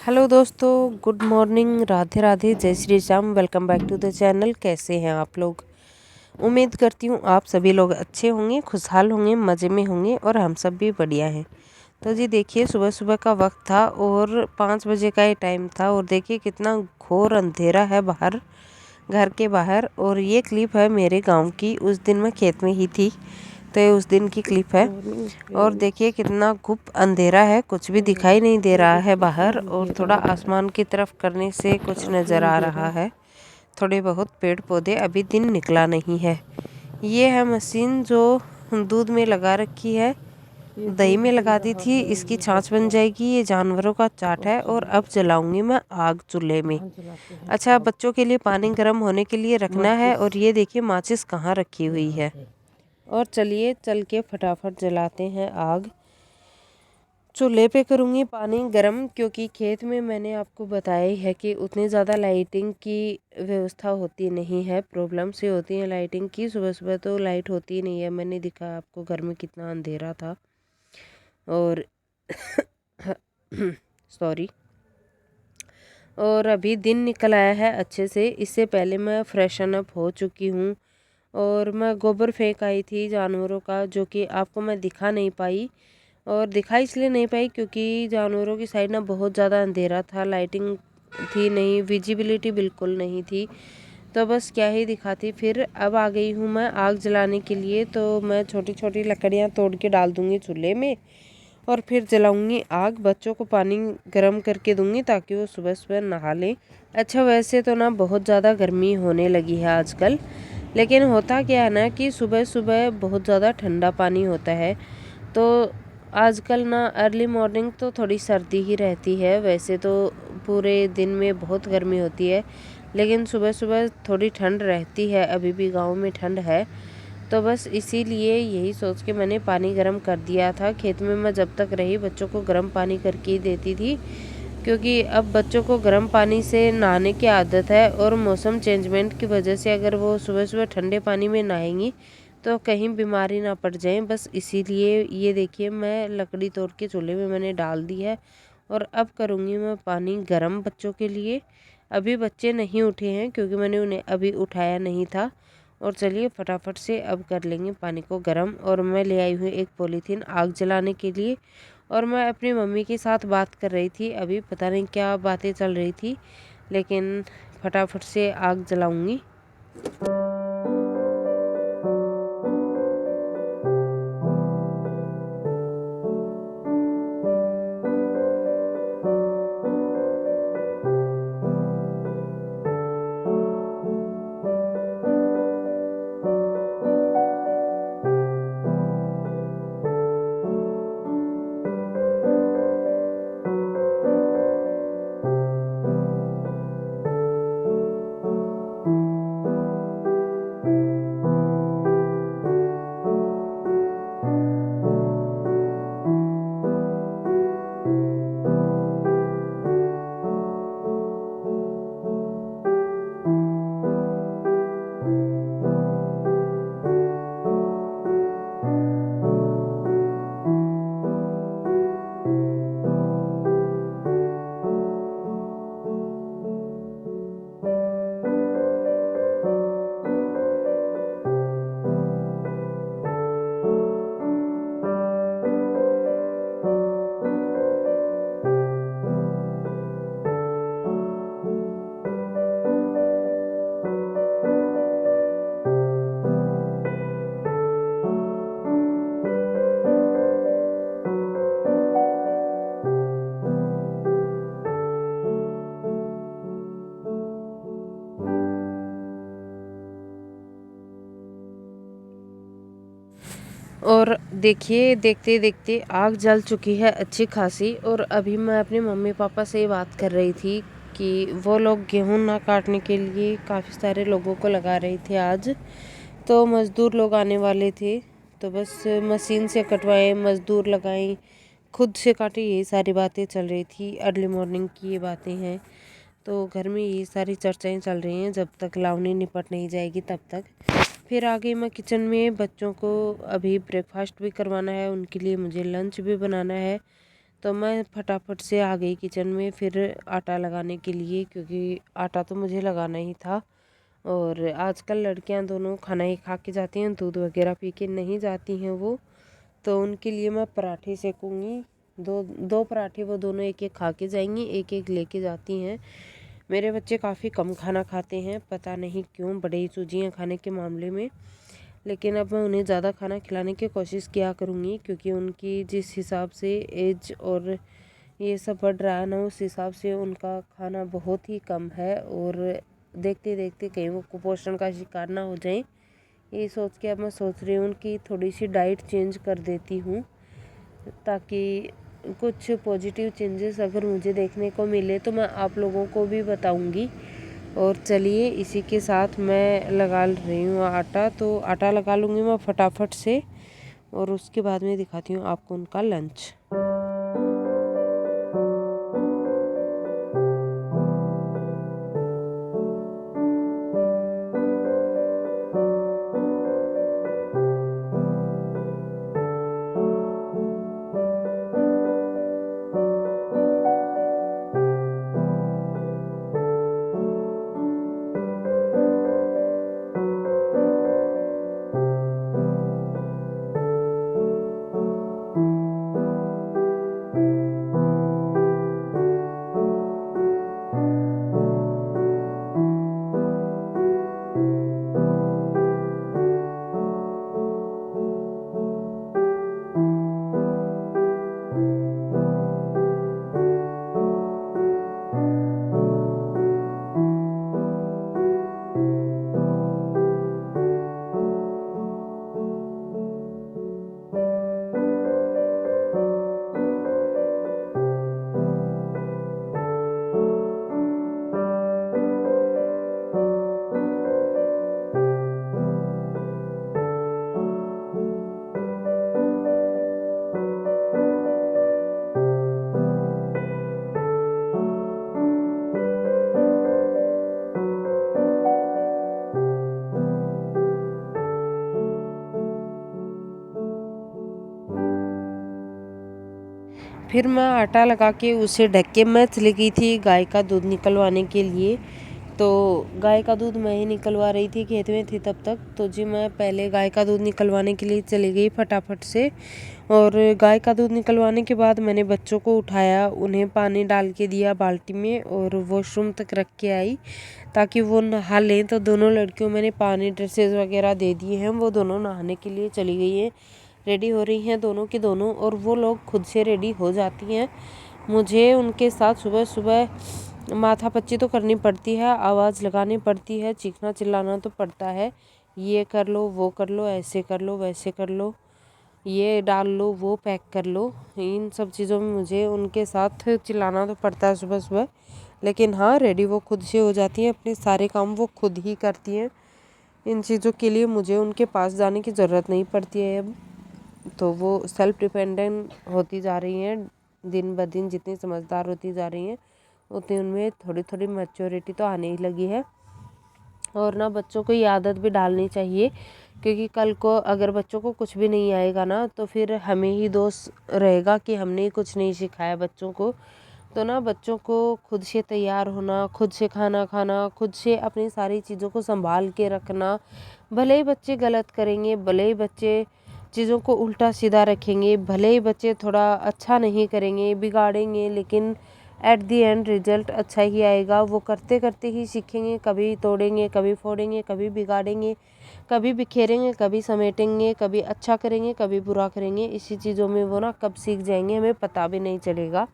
Hello दोस्तों, good morning, Radhe Radhe, जय Shri Ram. Welcome back to the channel. कैसे हैं आप लोग? उम्मीद करती हूँ आप सभी लोग अच्छे होंगे, खुशहाल होंगे, मज़े में होंगे और हम सब भी बढ़िया हैं। तो जी देखिए, सुबह सुबह का वक्त था और 5 बजे का ही टाइम था और देखिए कितना घोर अंधेरा है बाहर, घर के बाहर। और ये क्लिप है मेरे गाँव की। उस दिन मैं खेत में ही थी, तो ये उस दिन की क्लिप है। और देखिए कितना गुप अंधेरा है, कुछ भी दिखाई नहीं दे रहा है बाहर। और थोड़ा आसमान की तरफ करने से कुछ नज़र आ रहा है, थोड़े बहुत पेड़ पौधे। अभी दिन निकला नहीं है। ये है मशीन जो दूध में लगा रखी है, दही में लगा दी थी। इसकी छाछ बन जाएगी। ये जानवरों का चाट है। और अब जलाऊंगी मैं आग चूल्हे में। अच्छा, बच्चों के लिए पानी गर्म होने के लिए रखना है। और ये देखिए माचिस कहाँ रखी हुई है। और चलिए चल के फटाफट जलाते हैं आग। चूल्हे पे करूँगी पानी गरम, क्योंकि खेत में मैंने आपको बताया ही है कि उतनी ज़्यादा लाइटिंग की व्यवस्था होती नहीं है। प्रॉब्लम से होती है लाइटिंग की। सुबह सुबह तो लाइट होती नहीं है। मैंने दिखा आपको घर में कितना अंधेरा था। और सॉरी। और अभी दिन निकल आया है अच्छे से। इससे पहले मैं फ्रेशन अप हो चुकी हूँ और मैं गोबर फेंक आई थी जानवरों का, जो कि आपको मैं दिखा नहीं पाई। और दिखा इसलिए नहीं पाई क्योंकि जानवरों की साइड ना बहुत ज़्यादा अंधेरा था, लाइटिंग थी नहीं, विजिबिलिटी बिल्कुल नहीं थी। तो बस क्या ही दिखाती। फिर अब आ गई हूँ मैं आग जलाने के लिए। तो मैं छोटी छोटी लकड़ियाँ तोड़ के डाल दूँगी चूल्हे में और फिर जलाऊंगी आग। बच्चों को पानी गर्म करके दूंगी ताकि वो सुबह सुबह नहा लें। अच्छा, वैसे तो ना बहुत ज़्यादा गर्मी होने लगी है आजकल, लेकिन होता क्या है ना कि सुबह सुबह बहुत ज़्यादा ठंडा पानी होता है। तो आजकल ना अर्ली मॉर्निंग तो थोड़ी सर्दी ही रहती है। वैसे तो पूरे दिन में बहुत गर्मी होती है, लेकिन सुबह सुबह थोड़ी ठंड रहती है। अभी भी गांव में ठंड है। तो बस इसीलिए यही सोच के मैंने पानी गर्म कर दिया था। खेत में मैं जब तक रही बच्चों को गर्म पानी करके ही देती थी, क्योंकि अब बच्चों को गर्म पानी से नहाने की आदत है। और मौसम चेंजमेंट की वजह से अगर वो सुबह सुबह ठंडे पानी में नहाएंगी तो कहीं बीमारी ना पड़ जाए। बस इसीलिए ये देखिए मैं लकड़ी तोड़ के चूल्हे में मैंने डाल दी है। और अब करूँगी मैं पानी गर्म बच्चों के लिए। अभी बच्चे नहीं उठे हैं क्योंकि मैंने उन्हें अभी उठाया नहीं था। और चलिए फटाफट से अब कर लेंगे पानी को गर्म। और मैं ले आई हूँ एक पॉलीथीन आग जलाने के लिए। और मैं अपनी मम्मी के साथ बात कर रही थी। अभी पता नहीं क्या बातें चल रही थी, लेकिन फटाफट से आग जलाऊंगी। और देखिए देखते देखते आग जल चुकी है अच्छी खासी। और अभी मैं अपने मम्मी पापा से बात कर रही थी कि वो लोग गेहूं ना काटने के लिए काफ़ी सारे लोगों को लगा रहे थे आज। तो मज़दूर लोग आने वाले थे, तो बस मशीन से कटवाए, मज़दूर लगाए, खुद से काटे, यही सारी बातें चल रही थी। अर्ली मॉर्निंग की ये बातें हैं। तो घर में ये सारी चर्चाएं चल रही हैं। जब तक लावनी निपट नहीं जाएगी तब तक। फिर आ गई मैं किचन में। बच्चों को अभी ब्रेकफास्ट भी करवाना है, उनके लिए मुझे लंच भी बनाना है। तो मैं फटाफट से आ गई किचन में फिर आटा लगाने के लिए, क्योंकि आटा तो मुझे लगाना ही था। और आजकल लड़कियां दोनों खाना ही खा के जाती हैं, दूध वगैरह पी के नहीं जाती हैं वो। तो उनके लिए मैं पराठे सेकूँगी। दो दो पराठे वो दोनों एक एक खा के जाएंगी, एक एक लेके जाती हैं। मेरे बच्चे काफ़ी कम खाना खाते हैं, पता नहीं क्यों, बड़े ही सूजी हैं खाने के मामले में। लेकिन अब मैं उन्हें ज़्यादा खाना खिलाने की कोशिश किया करूँगी, क्योंकि उनकी जिस हिसाब से एज और ये सब बढ़ रहा है ना, उस हिसाब से उनका खाना बहुत ही कम है। और देखते देखते कहीं वो कुपोषण का शिकार ना हो जाएं, ये सोच के अब मैं सोच रही हूँ कि थोड़ी सी डाइट चेंज कर देती हूँ, ताकि कुछ पॉजिटिव चेंजेस अगर मुझे देखने को मिले तो मैं आप लोगों को भी बताऊँगी। और चलिए इसी के साथ मैं लगा रही हूँ आटा, तो आटा लगा लूँगी मैं फटाफट से, और उसके बाद में दिखाती हूँ आपको उनका लंच। फिर मैं आटा लगा के उसे ढक के मैं चली गई थी गाय का दूध निकलवाने के लिए। तो गाय का दूध मैं ही निकलवा रही थी, खेत में थी तब तक। तो जी मैं पहले गाय का दूध निकलवाने के लिए चली गई फटाफट से। और गाय का दूध निकलवाने के बाद मैंने बच्चों को उठाया, उन्हें पानी डाल के दिया बाल्टी में, और वॉशरूम तक रख के आई ताकि वो नहा लें। तो दोनों लड़कियों मैंने पानी ड्रेसेस वगैरह दे दिए हैं, वो दोनों नहाने के लिए चली गई हैं, रेडी हो रही हैं दोनों की दोनों। और वो लोग खुद से रेडी हो जाती हैं। मुझे उनके साथ सुबह सुबह माथापच्ची तो करनी पड़ती है, आवाज़ लगानी पड़ती है, चीखना चिल्लाना तो पड़ता है, ये कर लो, वो कर लो, ऐसे कर लो, वैसे कर लो, ये डाल लो, वो पैक कर लो। इन सब चीज़ों में मुझे उनके साथ चिल्लाना तो पड़ता है सुबह सुबह। लेकिन हाँ, रेडी वो खुद से हो जाती हैं, अपने सारे काम वो खुद ही करती हैं। इन चीज़ों के लिए मुझे उनके पास जाने की ज़रूरत नहीं पड़ती है अब। तो वो सेल्फ डिपेंडेंट होती जा रही हैं दिन ब दिन। जितनी समझदार होती जा रही हैं उतनी उनमें थोड़ी थोड़ी मैच्योरिटी तो आने ही लगी है। और ना बच्चों को ये आदत भी डालनी चाहिए, क्योंकि कल को अगर बच्चों को कुछ भी नहीं आएगा ना, तो फिर हमें ही दोष रहेगा कि हमने ही कुछ नहीं सिखाया बच्चों को। तो ना बच्चों को खुद से तैयार होना, खुद से खाना खाना, खुद से अपनी सारी चीज़ों को संभाल के रखना। भले ही बच्चे गलत करेंगे, भले ही बच्चे चीज़ों को उल्टा सीधा रखेंगे, भले ही बच्चे थोड़ा अच्छा नहीं करेंगे, बिगाड़ेंगे, लेकिन एट दी एंड रिजल्ट अच्छा ही आएगा। वो करते करते ही सीखेंगे, कभी तोड़ेंगे, कभी फोड़ेंगे, कभी बिगाड़ेंगे, कभी बिखेरेंगे, कभी समेटेंगे, कभी अच्छा करेंगे, कभी बुरा करेंगे। इसी चीज़ों में वो ना कब सीख जाएंगे हमें पता भी नहीं चलेगा।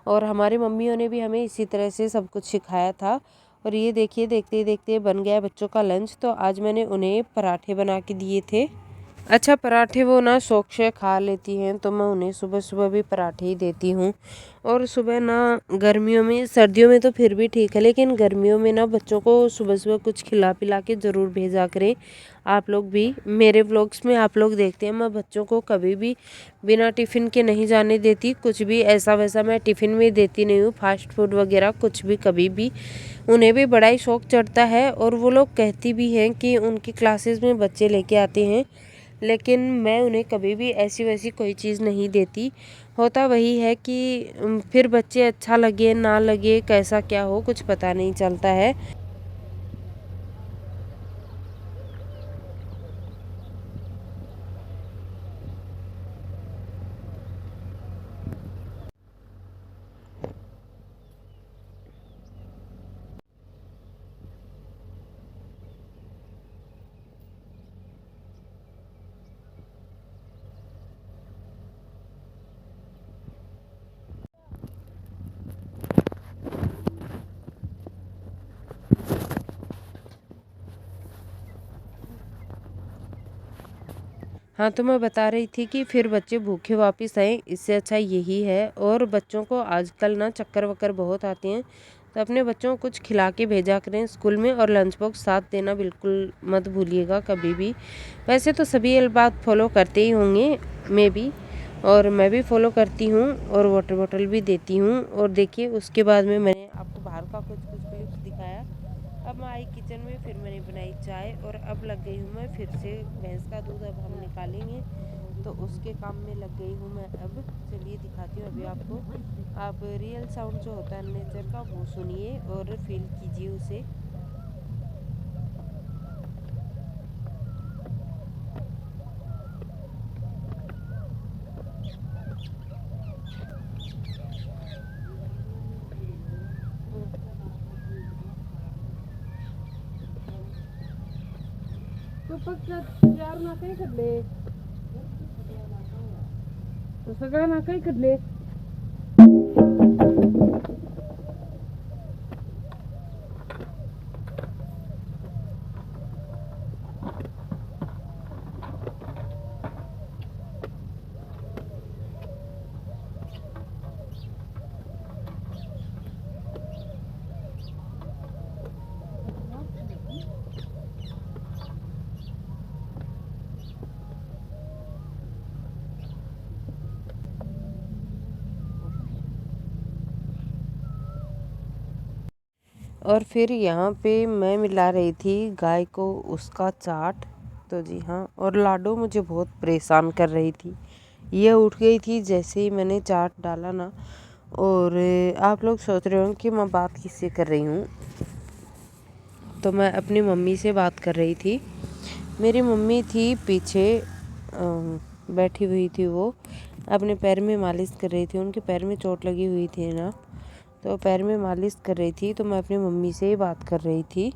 और हमारी मम्मियों ने भी हमें इसी तरह से सब कुछ सिखाया था। और ये देखिए, देखते ही देखते बन गया बच्चों का लंच। तो आज मैंने उन्हें पराठे बना के दिए थे। अच्छा, पराठे वो ना शौक से खा लेती हैं, तो मैं उन्हें सुबह सुबह भी पराठे ही देती हूँ। और सुबह ना गर्मियों में, सर्दियों में तो फिर भी ठीक है, लेकिन गर्मियों में ना बच्चों को सुबह सुबह कुछ खिला पिला के ज़रूर भेजा करें। आप लोग भी मेरे व्लॉग्स में आप लोग देखते हैं, मैं बच्चों को कभी भी बिना टिफ़िन के नहीं जाने देती। कुछ भी ऐसा वैसा मैं टिफ़िन में देती नहीं हूँ, फास्ट फूड वगैरह कुछ भी कभी भी। उन्हें भी बड़ा ही शौक चढ़ता है, और वो लोग कहती भी हैं कि उनकी क्लासेस में बच्चे लेके आते हैं, लेकिन मैं उन्हें कभी भी ऐसी वैसी कोई चीज़ नहीं देती। होता वही है कि फिर बच्चे अच्छा लगे ना लगे कैसा क्या हो कुछ पता नहीं चलता है। हाँ, तो मैं बता रही थी कि फिर बच्चे भूखे वापस आए, इससे अच्छा यही है। और बच्चों को आजकल ना चक्कर वक्कर बहुत आते हैं, तो अपने बच्चों को कुछ खिला के भेजा करें स्कूल में, और लंच बॉक्स साथ देना बिल्कुल मत भूलिएगा कभी भी। वैसे तो सभी ये बात फॉलो करते ही होंगे, मैं भी, और मैं भी फॉलो करती हूँ और वाटर बॉटल भी देती हूँ। और देखिए उसके बाद में मैंने आपको बाहर का कुछ कुछ क्लिप्स दिखाया। अब मैं आई किचन में, फिर मैंने बनाई चाय, और अब लग गई हूँ मैं फिर से भैंस का दूध अब हम निकालेंगे, तो उसके काम में लग गई हूँ मैं अब। चलिए दिखाती हूँ अभी आपको। आप रियल साउंड जो होता है नेचर का वो सुनिए और फील कीजिए उसे। तो यार ना काही कडले तो सगळं ना काही कडले और फिर यहाँ पे मैं मिला रही थी गाय को उसका चाट। तो जी हाँ, और लाडो मुझे बहुत परेशान कर रही थी। ये उठ गई थी जैसे ही मैंने चाट डाला ना। और आप लोग सोच रहे हो कि मैं बात किससे कर रही हूँ, तो मैं अपनी मम्मी से बात कर रही थी। मेरी मम्मी थी पीछे बैठी हुई थी, वो अपने पैर में मालिश कर रही थी। उनके पैर में चोट लगी हुई थी ना, तो पैर में मालिश कर रही थी, तो मैं अपनी मम्मी से ही बात कर रही थी।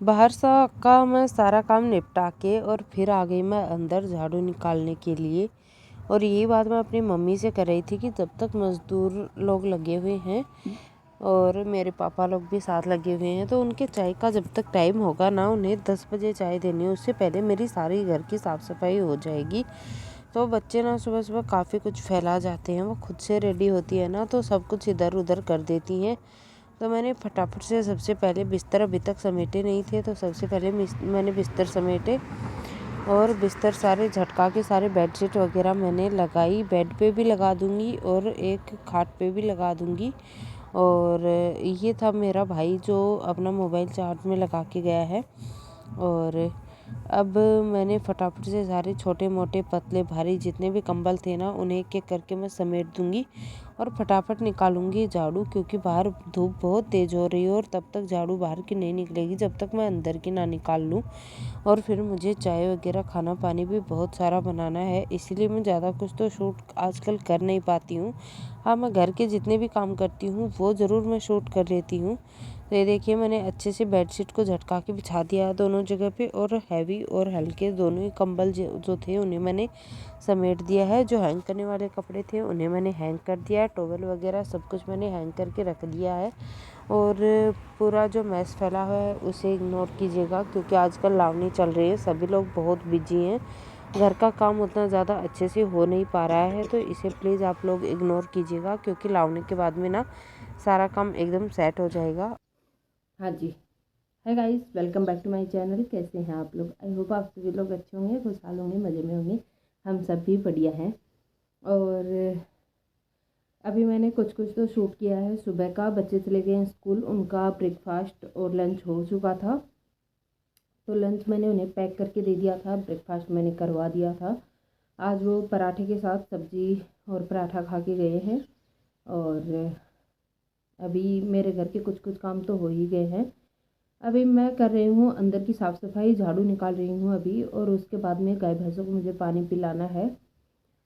बाहर सा का मैं सारा काम निपटा के और फिर आ गई मैं अंदर झाड़ू निकालने के लिए। और यही बात मैं अपनी मम्मी से कर रही थी कि जब तक मज़दूर लोग लगे हुए हैं और मेरे पापा लोग भी साथ लगे हुए हैं, तो उनके चाय का जब तक टाइम होगा ना, उन्हें 10 बजे चाय देनी है, उससे पहले मेरी सारी घर की साफ़ सफाई हो जाएगी। तो बच्चे ना सुबह सुबह काफ़ी कुछ फैला जाते हैं, वो खुद से रेडी होती है ना, तो सब कुछ इधर उधर कर देती हैं। तो मैंने फटाफट से सबसे पहले बिस्तर अभी तक समेटे नहीं थे, तो सबसे पहले मैंने बिस्तर समेटे, और बिस्तर सारे झटका के सारे बेडशीट वगैरह मैंने लगाई। बेड पे भी लगा दूँगी और एक खाट पे भी लगा दूँगी। और ये था मेरा भाई जो अपना मोबाइल चार्ज में लगा के गया है। और अब मैंने फटाफट से सारे छोटे मोटे पतले भारी जितने भी कंबल थे ना उन्हें एक एक करके मैं समेट दूंगी और फटाफट निकालूंगी झाड़ू, क्योंकि बाहर धूप बहुत तेज़ हो रही है और तब तक झाड़ू बाहर की नहीं निकलेगी जब तक मैं अंदर की ना निकाल लूँ। और फिर मुझे चाय वगैरह खाना पानी भी बहुत सारा बनाना है, इसीलिए मैं ज़्यादा कुछ तो शूट आजकल कर नहीं पाती हूँ। हाँ, मैं घर के जितने भी काम करती हूँ वो ज़रूर मैं शूट कर लेती हूँ। तो ये देखिए मैंने अच्छे से बेडशीट को झटका के बिछा दिया है दोनों जगह पे, और हैवी और हल्के दोनों ही कंबल जो थे उन्हें मैंने समेट दिया है। जो हैंग करने वाले कपड़े थे उन्हें मैंने हैंग कर दिया है, टॉवल वगैरह सब कुछ मैंने हैंग करके रख दिया है। और पूरा जो मैस फैला हुआ है उसे इग्नोर कीजिएगा, क्योंकि आजकल लावनी चल रही है, सभी लोग बहुत बिजी हैं, घर का काम उतना ज़्यादा अच्छे से हो नहीं पा रहा है, तो इसे प्लीज़ आप लोग इग्नोर कीजिएगा, क्योंकि लावनी के बाद में ना सारा काम एकदम सेट हो जाएगा। हाँ जी। Hi guys, welcome back to my channel. कैसे हैं आप लोग? आई होप आप सभी लोग अच्छे होंगे, खुशहाल होंगे, मज़े में होंगे। हम सब भी बढ़िया हैं। और अभी मैंने कुछ कुछ तो शूट किया है। सुबह का बच्चे चले गए हैं स्कूल, उनका ब्रेकफास्ट और लंच हो चुका था, तो लंच मैंने उन्हें पैक करके दे दिया था, ब्रेकफास्ट मैंने करवा दिया था। आज वो पराठे के साथ सब्ज़ी और पराठा खा के गए हैं। और अभी मेरे घर के कुछ कुछ काम तो हो ही गए हैं। अभी मैं कर रही हूँ अंदर की साफ़ सफाई, झाड़ू निकाल रही हूँ अभी, और उसके बाद में गाय भैंसों को मुझे पानी पिलाना है।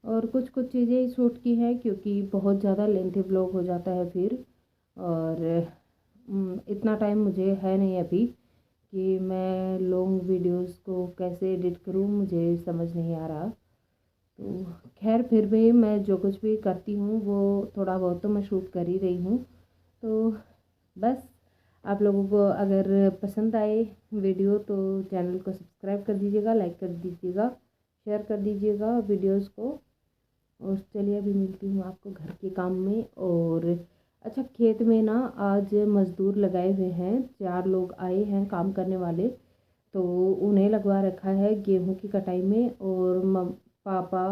और कुछ कुछ चीज़ें शूट की है, क्योंकि बहुत ज़्यादा लेंथी ब्लॉग हो जाता है फिर। और इतना टाइम मुझे है नहीं अभी कि मैं लॉन्ग वीडियोस को कैसे एडिट करूँ, मुझे समझ नहीं आ रहा। तो खैर, फिर भी मैं जो कुछ भी करती हूँ वो थोड़ा बहुत तो मैं शूट कर ही रही हूँ। तो बस, आप लोगों को अगर पसंद आए वीडियो तो चैनल को सब्सक्राइब कर दीजिएगा, लाइक कर दीजिएगा, शेयर कर दीजिएगा वीडियोस को। और चलिए अभी मिलती हूँ आपको घर के काम में। और अच्छा, खेत में ना आज मज़दूर लगाए हुए हैं, 4 लोग आए हैं काम करने वाले, तो उन्हें लगवा रखा है गेहूं की कटाई में। और पापा,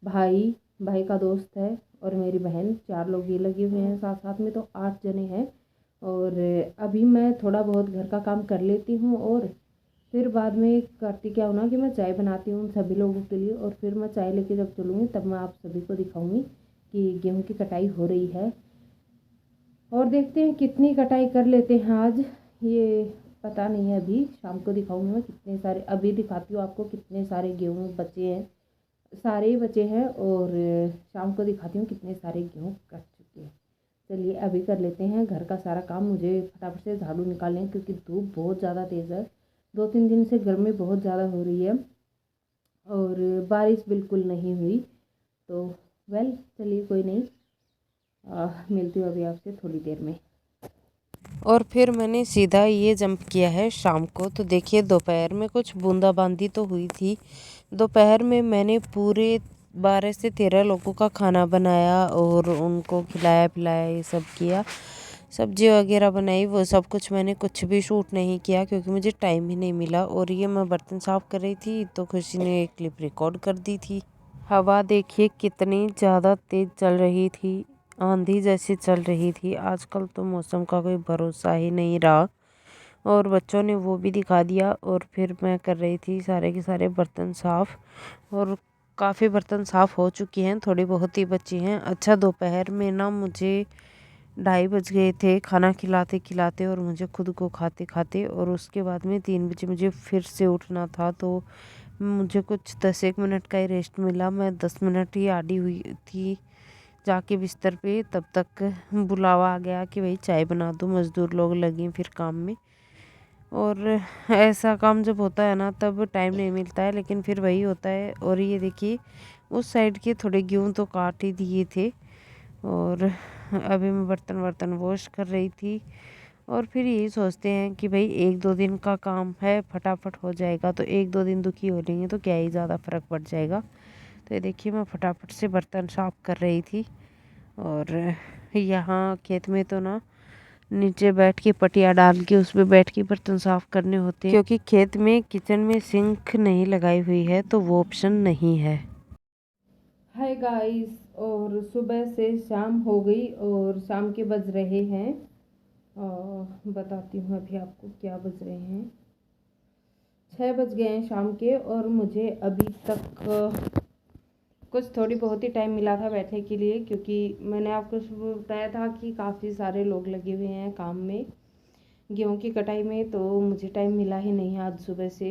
भाई, भाई का दोस्त है, और मेरी बहन, 4 लोग ये लगे हुए हैं साथ साथ में, तो 8 जने हैं। और अभी मैं थोड़ा बहुत घर का काम कर लेती हूँ, और फिर बाद में करती क्या हूँ ना कि मैं चाय बनाती हूँ सभी लोगों के लिए, और फिर मैं चाय लेके जब चलूँगी तब मैं आप सभी को दिखाऊंगी कि गेहूं की कटाई हो रही है। और देखते हैं कितनी कटाई कर लेते हैं आज, ये पता नहीं है। अभी शाम को दिखाऊंगी मैं कितने सारे, अभी दिखाती हूँ आपको कितने सारे गेहूँ बचे हैं, सारे ही बचे हैं। और शाम को दिखाती हूँ कितने सारे गेहूँ कट चुके हैं। चलिए अभी कर लेते हैं घर का सारा काम। मुझे फटाफट से झाड़ू निकालने हैं, क्योंकि धूप बहुत ज़्यादा तेज़ है, 2-3 दिन से गर्मी बहुत ज़्यादा हो रही है, और बारिश बिल्कुल नहीं हुई। तो वेल, चलिए कोई नहीं, मिलती हूँ अभी आपसे थोड़ी देर में। और फिर मैंने सीधा ये जंप किया है शाम को। तो देखिए दोपहर में कुछ बूंदाबांदी तो हुई थी। दोपहर में मैंने पूरे 12 से 13 लोगों का खाना बनाया और उनको खिलाया पिलाया, ये सब किया, सब्जी वगैरह बनाई, वो सब कुछ मैंने कुछ भी शूट नहीं किया क्योंकि मुझे टाइम ही नहीं मिला। और ये मैं बर्तन साफ कर रही थी तो खुशी ने एक क्लिप रिकॉर्ड कर दी थी। हवा देखिए कितनी ज़्यादा तेज़ चल रही थी, आंधी जैसी चल रही थी। आजकल तो मौसम का कोई भरोसा ही नहीं रहा, और बच्चों ने वो भी दिखा दिया। और फिर मैं कर रही थी सारे के सारे बर्तन साफ़, और काफ़ी बर्तन साफ़ हो चुकी हैं, थोड़ी बहुत ही बची हैं। अच्छा, दोपहर में ना मुझे 2:30 बज गए थे खाना खिलाते खिलाते और मुझे खुद को खाते खाते। और उसके बाद में 3 बजे मुझे फिर से उठना था, तो मुझे कुछ 10-1 मिनट का ही रेस्ट मिला। मैं 10 मिनट ही आड़ी हुई थी जाके बिस्तर पे, तब तक बुलावा आ गया कि भाई चाय बना दो, मज़दूर लोग लगे फिर काम में। और ऐसा काम जब होता है ना तब टाइम नहीं मिलता है, लेकिन फिर वही होता है। और ये देखिए उस साइड के थोड़े गेहूँ तो काट ही दिए थे, और अभी मैं बर्तन वर्तन वॉश कर रही थी। और फिर यही सोचते हैं कि भाई 1-2 दिन का काम है, फटाफट हो जाएगा, तो 1-2 दिन दुखी हो लेंगे तो क्या ही ज़्यादा फ़र्क पड़ जाएगा। तो ये देखिए मैं फटाफट से बर्तन साफ कर रही थी। और यहाँ खेत में तो ना नीचे बैठ के पटिया डाल के उस पे बैठ के बर्तन साफ करने होते हैं, क्योंकि खेत में किचन में सिंक नहीं लगाई हुई है तो वो ऑप्शन नहीं है। हाय गाइस, और सुबह से शाम हो गई और शाम के बज रहे हैं, बताती हूँ अभी आपको क्या बज रहे हैं। 6 बज गए हैं शाम के और मुझे अभी तक कुछ थोड़ी बहुत ही टाइम मिला था बैठने के लिए, क्योंकि मैंने आपको सुबह बताया था कि काफ़ी सारे लोग लगे हुए हैं काम में, गेहूं की कटाई में, तो मुझे टाइम मिला ही नहीं आज सुबह से।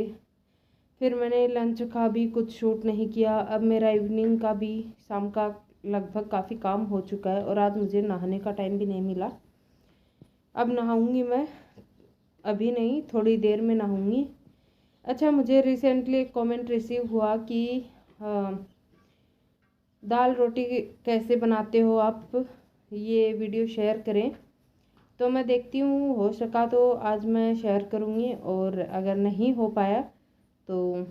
फिर मैंने लंच का भी कुछ शूट नहीं किया। अब मेरा इवनिंग का भी, शाम का लगभग काफ़ी काम हो चुका है और आज मुझे नहाने का टाइम भी नहीं मिला। अब नहाऊंगी मैं, अभी नहीं, थोड़ी देर में नहाऊंगी। अच्छा, मुझे रिसेंटली एक कमेंट रिसीव हुआ कि दाल रोटी कैसे बनाते हो आप, ये वीडियो शेयर करें। तो मैं देखती हूँ, हो सका तो आज मैं शेयर करूँगी, और अगर नहीं हो पाया तो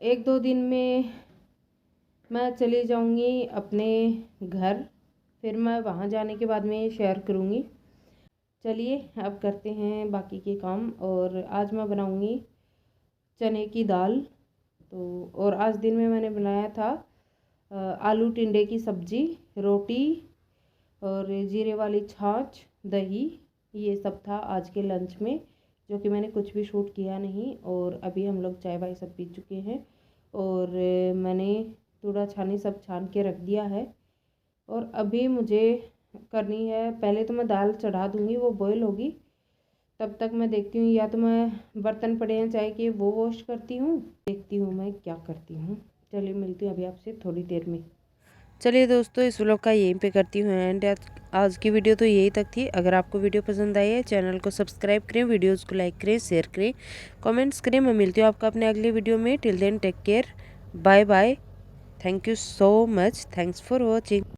1-2 दिन में मैं चली जाऊँगी अपने घर, फिर मैं वहाँ जाने के बाद में शेयर करूँगी। चलिए अब करते हैं बाकी के काम। और आज मैं बनाऊँगी चने की दाल। तो और आज दिन में मैंने बनाया था आलू टिंडे की सब्ज़ी, रोटी और जीरे वाली छाछ, दही, ये सब था आज के लंच में, जो कि मैंने कुछ भी शूट किया नहीं। और अभी हम लोग चाय वाय सब पी चुके हैं और मैंने थोड़ा छानी सब छान के रख दिया है। और अभी मुझे करनी है, पहले तो मैं दाल चढ़ा दूँगी, वो बॉईल होगी, तब तक मैं देखती हूँ, या तो मैं बर्तन पड़े हैं चाय के वो वॉश करती हूँ, देखती हूँ मैं क्या करती हूँ। चलिए मिलती हूँ अभी आपसे थोड़ी देर में। चलिए दोस्तों, इस व्लॉग का यहीं पे करती हूँ एंड। आज की वीडियो तो यही तक थी। अगर आपको वीडियो पसंद आई है, चैनल को सब्सक्राइब करें, वीडियोज़ को लाइक करें, शेयर करें, कमेंट्स करें। मैं मिलती हूँ आपको अपने अगले वीडियो में। Till then take care, bye bye, thank you so much, thanks for watching.